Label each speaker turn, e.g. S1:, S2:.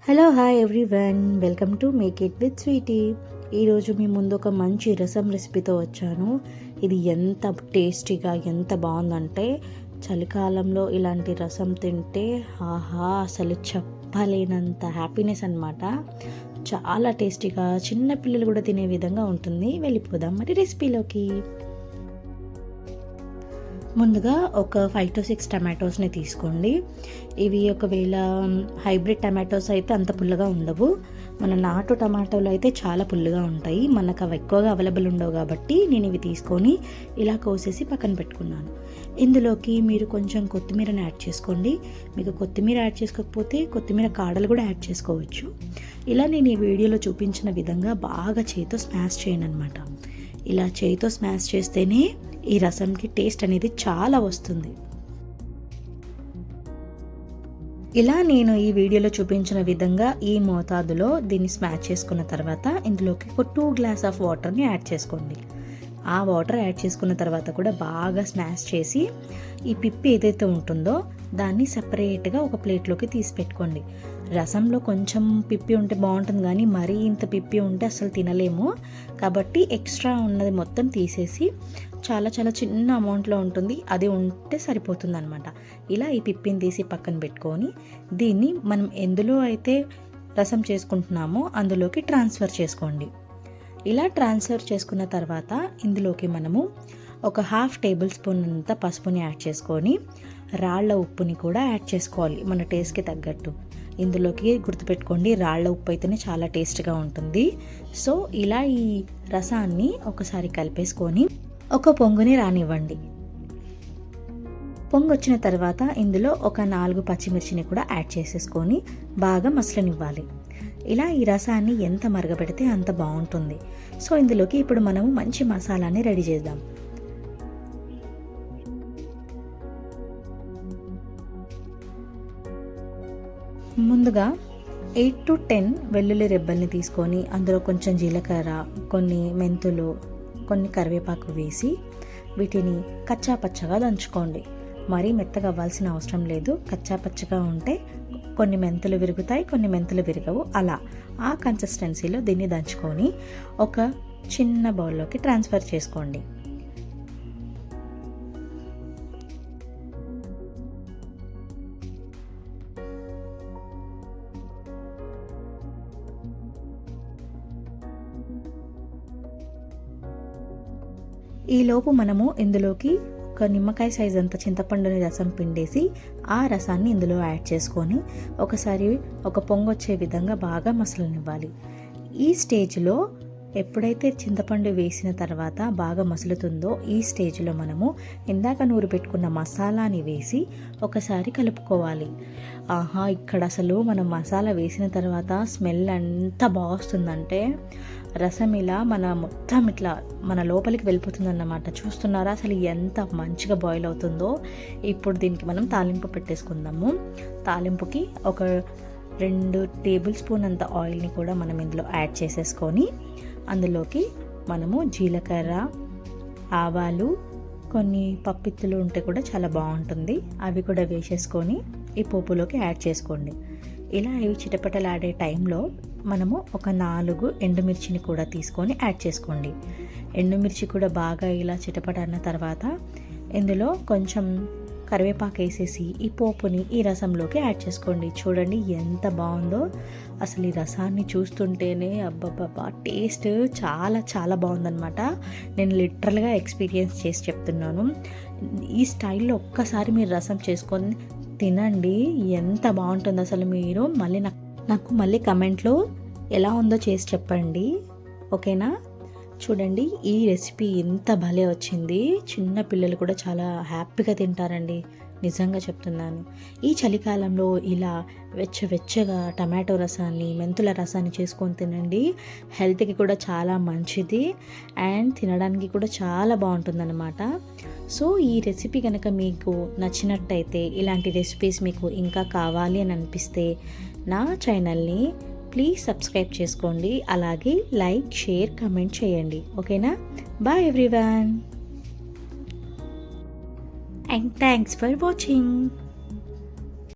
S1: Hello hi everyone, welcome to make it with Sweety. ఈరోజు మీ ముందు ఒక మంచి రసం రెసిపీతో వచ్చాను. ఇది ఎంత టేస్టీగా ఎంత బాగుందంటే చలికాలంలో ఇలాంటి రసం తింటే ఆహా అసలు చెప్పలేనంత హ్యాపీనెస్ అనమాట. చాలా టేస్టీగా చిన్న పిల్లలు కూడా తినే విధంగా ఉంటుంది. వెళ్ళిపోదాం మరి రెసిపీలోకి. ముందుగా ఒక 5 to 6 టమాటోస్ని తీసుకోండి. ఇవి ఒకవేళ హైబ్రిడ్ టమాటోస్ అయితే అంత పుల్లగా ఉండవు. మన నాటు టమాటోలు అయితే చాలా పుల్లగా ఉంటాయి. మనకు అవి ఎక్కువగా అవైలబుల్ ఉండవు కాబట్టి నేను ఇవి తీసుకొని ఇలా కోసేసి పక్కన పెట్టుకున్నాను. ఇందులోకి మీరు కొంచెం కొత్తిమీరని యాడ్ చేసుకోండి. మీకు కొత్తిమీర యాడ్ చేసుకోకపోతే కొత్తిమీర కాడలు కూడా యాడ్ చేసుకోవచ్చు. ఇలా నేను ఈ వీడియోలో చూపించిన విధంగా బాగా చేతితో స్మాష్ చేయను అనమాట. ఇలా చేతితో స్మాష్ చేస్తేనే ఈ రసంకి టేస్ట్ అనేది చాలా వస్తుంది. ఇలా నేను ఈ వీడియోలో చూపించిన విధంగా ఈ మోతాదులో దీన్ని స్మాష్ చేసుకున్న తర్వాత ఇందులోకి ఒక 2 గ్లాస్ ఆఫ్ వాటర్ని యాడ్ చేసుకోండి. ఆ వాటర్ యాడ్ చేసుకున్న తర్వాత కూడా బాగా స్మాష్ చేసి ఈ పిప్పి ఏదైతే ఉంటుందో దాన్ని సపరేట్గా ఒక ప్లేట్లోకి తీసి పెట్టుకోండి. రసంలో కొంచెం పిప్పి ఉంటే బాగుంటుంది, కానీ మరీ ఇంత పిప్పి ఉంటే అసలు తినలేము. కాబట్టి ఎక్స్ట్రా ఉన్నది మొత్తం తీసేసి చాలా చాలా చిన్న అమౌంట్లో ఉంటుంది, అది ఉంటే సరిపోతుంది అనమాట. ఇలా ఈ పిప్పిని తీసి పక్కన పెట్టుకొని దీన్ని మనం ఎందులో అయితే రసం చేసుకుంటున్నామో అందులోకి ట్రాన్స్ఫర్ చేసుకోండి. ఇలా ట్రాన్స్ఫర్ చేసుకున్న తర్వాత ఇందులోకి మనము ఒక 1/2 టేబుల్ స్పూన్ అంత పసుపుని యాడ్ చేసుకొని రాళ్ల ఉప్పుని కూడా యాడ్ చేసుకోవాలి మన టేస్ట్కి తగ్గట్టు. ఇందులోకి గుర్తుపెట్టుకోండి, రాళ్ల ఉప్పు అయితేనే చాలా టేస్ట్గా ఉంటుంది. సో ఇలా ఈ రసాన్ని ఒకసారి కలిపేసుకొని ఒక పొంగుని రానివ్వండి. పొంగు వచ్చిన తర్వాత ఇందులో ఒక 4 పచ్చిమిర్చిని కూడా యాడ్ చేసేసుకొని బాగా మసలనివ్వాలి. ఇలా ఈ రసాన్ని ఎంత మరగబెడితే అంత బాగుంటుంది. సో ఇందులోకి ఇప్పుడు మనము మంచి మసాలాని రెడీ చేద్దాం. ముందుగా 8 to 10 వెల్లుల్లి రెబ్బల్ని తీసుకొని అందులో కొంచెం జీలకర్ర, కొన్ని మెంతులు, కొన్ని కరివేపాకు వేసి వీటిని కచ్చా పచ్చగా దంచుకోండి. మరీ మెత్తగా అవ్వాల్సిన అవసరం లేదు. కచ్చా పచ్చగా ఉంటే కొన్ని మెంతులు విరుగుతాయి, కొన్ని మెంతులు విరగవు. అలా ఆ కన్సిస్టెన్సీలో దీన్ని దంచుకొని ఒక చిన్న బౌల్లోకి ట్రాన్స్ఫర్ చేసుకోండి. ఈలోపు మనము ఇందులోకి ఒక నిమ్మకాయ సైజ్ అంత చింతపండుని రసం పిండేసి ఆ రసాన్ని ఇందులో యాడ్ చేసుకొని ఒకసారి ఒక పొంగొచ్చే విధంగా బాగా మసలనివ్వాలి. ఈ స్టేజ్లో ఎప్పుడైతే చింతపండు వేసిన తర్వాత బాగా మసులుతుందో ఈ స్టేజ్లో మనము ఇందాక నూరు పెట్టుకున్న మసాలాని వేసి ఒకసారి కలుపుకోవాలి. ఆహా, ఇక్కడ అసలు మనం మసాలా వేసిన తర్వాత స్మెల్ ఎంత బాగుస్తుందంటే రసం ఇలా మొత్తం ఇట్లా మన లోపలికి వెళ్ళిపోతుంది అన్నమాట. చూస్తున్నారా అసలు ఎంత మంచిగా బాయిల్ అవుతుందో. ఇప్పుడు దీనికి మనం తాలింపు పెట్టేసుకుందాము. తాలింపుకి ఒక 2 టేబుల్ స్పూన్ అంత ఆయిల్ని కూడా మనం ఇందులో యాడ్ చేసేసుకొని అందులోకి మనము జీలకర్ర, ఆవాలు, కొన్ని పప్పిత్తులు ఉంటే కూడా చాలా బాగుంటుంది, అవి కూడా వేసేసుకొని ఈ పోపులోకి యాడ్ చేసుకోండి. ఇలా ఇవి చిటపటలాడే టైంలో మనము ఒక 4 ఎండుమిర్చిని కూడా తీసుకొని యాడ్ చేసుకోండి. ఎండుమిర్చి కూడా బాగా ఇలా చిటపట అన్న తర్వాత ఇందులో కొంచెం కరివేపాకు వేసేసి ఈ పోపుని ఈ రసంలోకి యాడ్ చేసుకోండి. చూడండి ఎంత బాగుందో. అసలు ఈ రసాన్ని చూస్తుంటేనే అబ్బబ్బబ్బా టేస్ట్ చాలా చాలా బాగుందనమాట. నేను లిటరల్గా ఎక్స్పీరియన్స్ చేసి చెప్తున్నాను. ఈ స్టైల్లో ఒక్కసారి మీరు రసం చేసుకొని తినండి, ఎంత బాగుంటుంది అసలు. మీరు నాకు మళ్ళీ కమెంట్లో ఎలా ఉందో చేసి చెప్పండి, ఓకేనా? చూడండి ఈ రెసిపీ ఎంత భలే వచ్చింది. చిన్న పిల్లలు కూడా చాలా హ్యాపీగా తింటారండి, నిజంగా చెప్తున్నాను. ఈ చలికాలంలో ఇలా వెచ్చగా టమాటో రసాన్ని, మెంతుల రసాన్ని చేసుకొని తినండి. హెల్త్కి కూడా చాలా మంచిది అండ్ తినడానికి కూడా చాలా బాగుంటుందన్నమాట. సో ఈ రెసిపీ కనుక మీకు నచ్చినట్టయితే, ఇలాంటి రెసిపీస్ మీకు ఇంకా కావాలి అని అనిపిస్తే నా ఛానల్ని ప్లీజ్ సబ్స్క్రైబ్ చేసుకోండి. అలాగే లైక్, షేర్, కమెంట్ చేయండి, ఓకేనా? Bye everyone and thanks for watching.